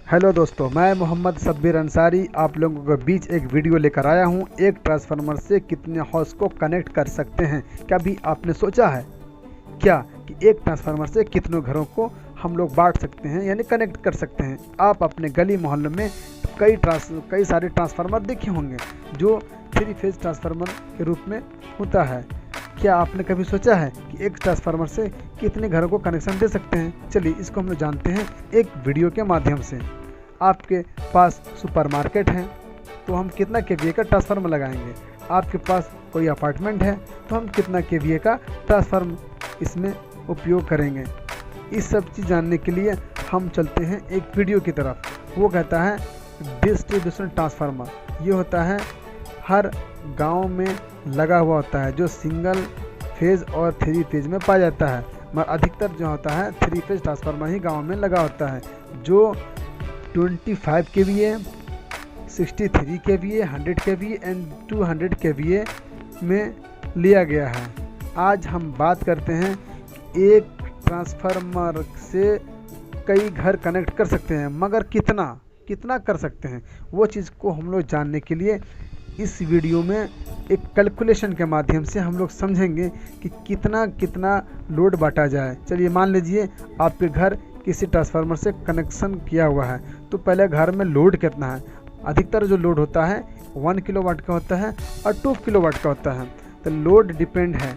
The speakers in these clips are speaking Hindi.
हेलो दोस्तों, मैं मोहम्मद सब्बीर अंसारी आप लोगों के बीच एक वीडियो लेकर आया हूं। एक ट्रांसफार्मर से कितने हाउस को कनेक्ट कर सकते हैं? कभी आपने सोचा है क्या कि एक ट्रांसफार्मर से कितनों घरों को हम लोग बांट सकते हैं, यानी कनेक्ट कर सकते हैं? आप अपने गली मोहल्ले में कई सारे ट्रांसफार्मर देखे होंगे जो 3 फेज ट्रांसफार्मर के रूप में होता है। क्या आपने कभी सोचा है कि एक ट्रांसफार्मर से कितने घरों को कनेक्शन दे सकते हैं? चलिए इसको हम लोग जानते हैं एक वीडियो के माध्यम से। आपके पास सुपरमार्केट है तो हम कितना केवीए का ट्रांसफार्मर लगाएंगे? आपके पास कोई अपार्टमेंट है तो हम कितना केवीए का ट्रांसफार्मर इसमें उपयोग करेंगे? इस सब चीज़ जानने के लिए हम चलते हैं एक वीडियो की तरफ। वो कहता है डिस्ट्रीब्यूशन ट्रांसफार्मर। ये होता है हर गांव में लगा हुआ होता है, जो सिंगल फेज और 3 फेज में पाया जाता है, मगर अधिकतर जो होता है 3 फेज ट्रांसफार्मर ही गांव में लगा होता है, जो 25 kVA, 63 kVA, 100 kVA and 200 kVA में लिया गया है। आज हम बात करते हैं एक ट्रांसफार्मर से कई घर कनेक्ट कर सकते हैं, मगर कितना कर सकते हैं? वो चीज़ को हम लोग जानने के लिए इस वीडियो में एक कैलकुलेशन के माध्यम से हम लोग समझेंगे कि कितना लोड बांटा जाए। चलिए मान लीजिए आपके घर किसी ट्रांसफार्मर से कनेक्शन किया हुआ है, तो पहले घर में लोड कितना है? अधिकतर जो लोड होता है 1 किलोवाट का होता है और 2 किलोवाट का होता है। तो लोड डिपेंड है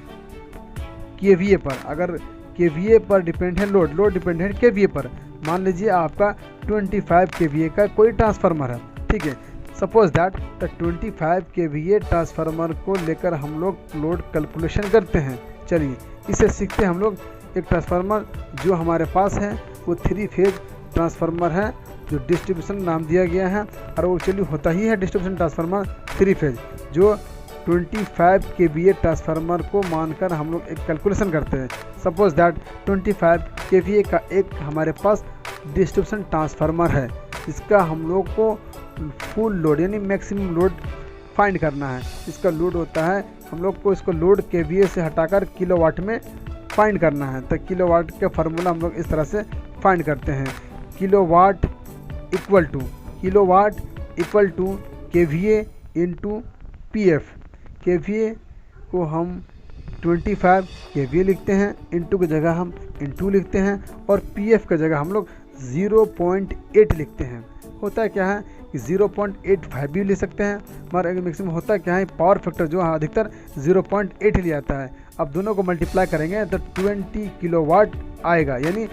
केवीए पर। अगर केवीए पर डिपेंड है लोड डिपेंड है केवीए पर। मान लीजिए आपका 25 केवीए का कोई ट्रांसफार्मर है, ठीक है। Suppose that the 25 KVA transformer को लेकर हम लोग लोड कैलकुलेशन करते हैं। चलिए इसे सीखते हैं हम लोग। एक ट्रांसफार्मर जो हमारे पास है वो 3 फेज ट्रांसफार्मर है, जो डिस्ट्रीब्यूशन नाम दिया गया है, और वो चलिए होता ही है डिस्ट्रीब्यूशन ट्रांसफार्मर 3 फेज, जो 25 केवीए ट्रांसफार्मर को मानकर हम लोग एक कैलकुलेशन करते हैं। सपोज दैट 25 केवीए का एक हमारे पास डिस्ट्रीब्यूशन ट्रांसफार्मर है, इसका हम लोग को फुल लोड यानी मैक्सिमम लोड फाइंड करना है। इसका लोड होता है, हम लोग को इसको लोड केवीए से हटाकर किलोवाट में फाइंड करना है। तो किलोवाट का फार्मूला हम लोग इस तरह से फाइंड करते हैं। Kilowatt equal to KVA into PF. KVA को हम 25 केवीए लिखते हैं, इंटू की जगह हम इंटू लिखते हैं, और पीएफ की जगह हम लोग 0.8 लिखते हैं। होता क्या है कि 0.85 भी ले सकते हैं, मगर मैक्सिमम होता क्या है पावर फैक्टर जो है अधिकतर 0.8 लिया जाता है। अब दोनों को मल्टीप्लाई करेंगे तो 20 किलोवाट आएगा, यानी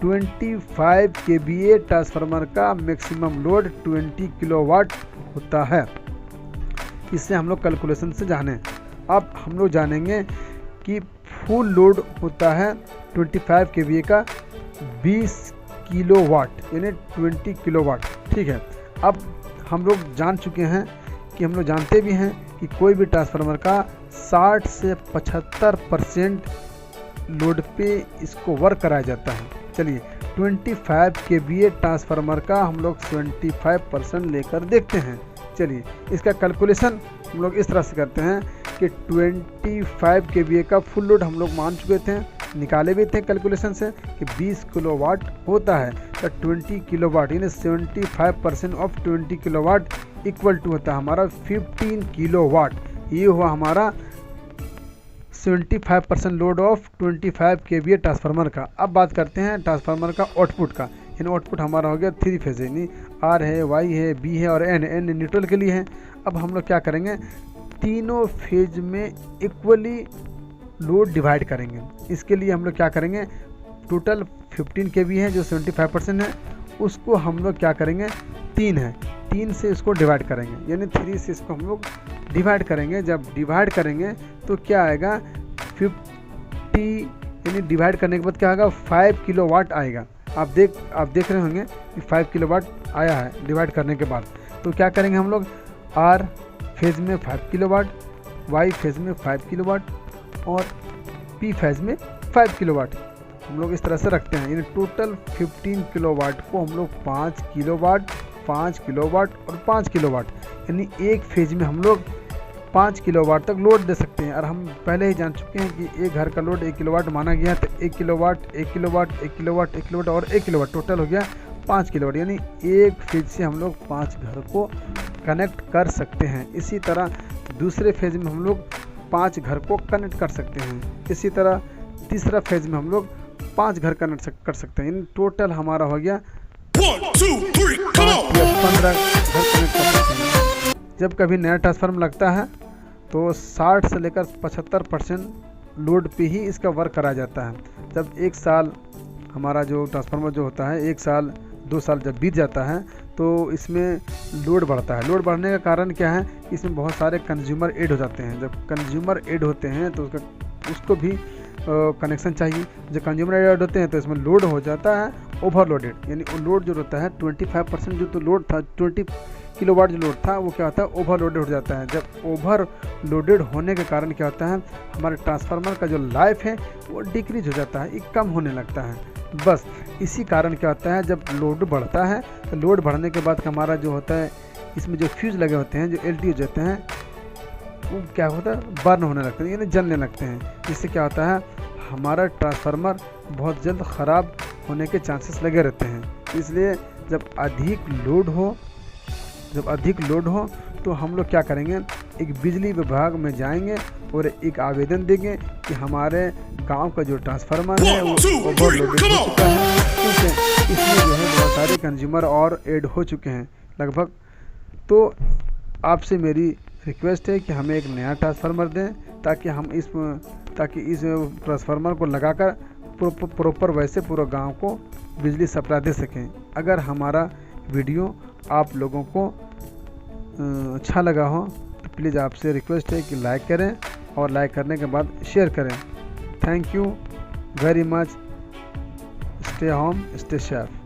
25 केवीए ट्रांसफार्मर का मैक्सिमम लोड 20 किलोवाट होता है। इससे हम लोग कैलकुलेशन से जाने। अब हम लोग जानेंगे कि फुल लोड होता है 25 केवीए का 20 किलोवाट, यानी 20 किलोवाट, ठीक है। अब हम लोग जान चुके हैं कि हम लोग जानते भी हैं कि कोई भी ट्रांसफार्मर का 60 से 75% लोड पे इसको वर्क कराया जाता है। चलिए 25 केवीए ट्रांसफार्मर का हम लोग 75% लेकर देखते हैं। चलिए इसका कैलकुलेशन हम लोग इस तरह से करते हैं कि 25 केवीए का फुल लोड हम लोग मान चुके थे, निकाले भी थे कैलकुलेशन से कि 20 किलोवाट होता है। तो 20 किलोवाट यानी 75% ऑफ 20 किलोवाट इक्वल टू होता है हमारा 15 किलोवाट। ये हुआ हमारा 75% लोड ऑफ 25 केवीए ट्रांसफार्मर का। अब बात करते हैं ट्रांसफार्मर का आउटपुट का। यानी आउटपुट हमारा हो गया 3 फेज, यानी आर है, वाई है, बी है और एन न्यूट्रल के लिए है। अब हम लोग क्या करेंगे, तीनों फेज में इक्वली लोड डिवाइड करेंगे। इसके लिए हम लोग क्या करेंगे, टोटल 15 केवी है जो 75% है, उसको हम लोग क्या करेंगे 3 से इसको डिवाइड करेंगे, यानी 3 से इसको हम लोग डिवाइड करेंगे। जब डिवाइड करेंगे तो क्या आएगा 50, यानी डिवाइड करने के बाद क्या आएगा 5 किलोवाट आएगा। आप देख रहे होंगे कि 5 किलोवाट आया है डिवाइड करने के बाद। तो क्या करेंगे हम लोग, आर फेज में 5 किलोवाट, वाई फेज में 5 किलोवाट और पी फेज में 5 किलोवाट हम लोग इस तरह से रखते हैं। यानी टोटल 15 किलोवाट को हम लोग 5 किलोवाट, 5 किलोवाट और 5 किलोवाट, यानी एक फेज में हम लोग 5 किलोवाट तक लोड दे सकते हैं। और हम पहले ही जान चुके हैं कि एक घर का लोड 1 किलोवाट माना गया है, तो 1 किलोवाट, 1 किलोवाट, 1 किलोवाट, 1 किलोवाट और 1 किलोवाट टोटल हो गया 5 किलोवाट, यानी एक फेज से हम लोग 5 घर को कनेक्ट कर सकते हैं। इसी तरह दूसरे फेज में हम लोग 5 घर को कनेक्ट कर सकते हैं। इसी तरह तीसरा फेज में हम लोग 5 घर कनेक्ट कर सकते हैं। इन टोटल हमारा हो गया 1 2 3 15 घर कनेक्ट कर सकते हैं। जब कभी नया ट्रांसफार्मर लगता है तो 60 से लेकर 75% लोड पे ही इसका वर्क कराया जाता है। जब 1 साल हमारा जो ट्रांसफार्मर जो होता है, 1 साल 2 साल जब बीत जाता है तो इसमें लोड बढ़ता है। लोड बढ़ने का कारण क्या है, इसमें बहुत सारे कंज्यूमर ऐड हो जाते हैं। जब कंज्यूमर ऐड होते हैं तो उसको भी कनेक्शन चाहिए। जब कंज्यूमर ऐड होते हैं तो इसमें लोड हो जाता है ओवरलोडेड, यानी लोड जो होता है 25% जो तो लोड था, 20 किलोवाट जो लोड था वो क्या होता है ओवरलोडेड हो जाता है। जब ओवरलोडेड होने के कारण क्या होता है, हमारे ट्रांसफार्मर का जो लाइफ है वो डिक्रीज हो जाता है, ये कम होने लगता है। बस इसी कारण क्या होता है, जब लोड बढ़ता है तो लोड बढ़ने के बाद हमारा जो होता है इसमें जो फ्यूज लगे होते हैं, जो LT होते हैं, वो क्या होता है बर्न होने लगते हैं, यानी जलने लगते हैं। जिससे क्या होता है हमारा ट्रांसफार्मर बहुत जल्द ख़राब होने के चांसेस लगे रहते हैं। इसलिए जब अधिक लोड हो तो हम लोग क्या करेंगे, एक बिजली विभाग में जाएंगे और एक आवेदन देंगे कि हमारे गांव का जो ट्रांसफार्मर है वो ओवरलोडेड हो चुका है, क्योंकि इसमें जो है बहुत सारे कंज्यूमर और ऐड हो चुके हैं लगभग। तो आपसे मेरी रिक्वेस्ट है कि हमें एक नया ट्रांसफार्मर दें ताकि इस ट्रांसफार्मर को लगाकर प्रॉपर वैसे पूरा गांव को बिजली सप्लाई दे सकें। अगर हमारा वीडियो आप लोगों को अच्छा लगा हो तो प्लीज़ आपसे रिक्वेस्ट है कि लाइक करें और लाइक करने के बाद शेयर करें। Thank you very much. Stay home, stay safe.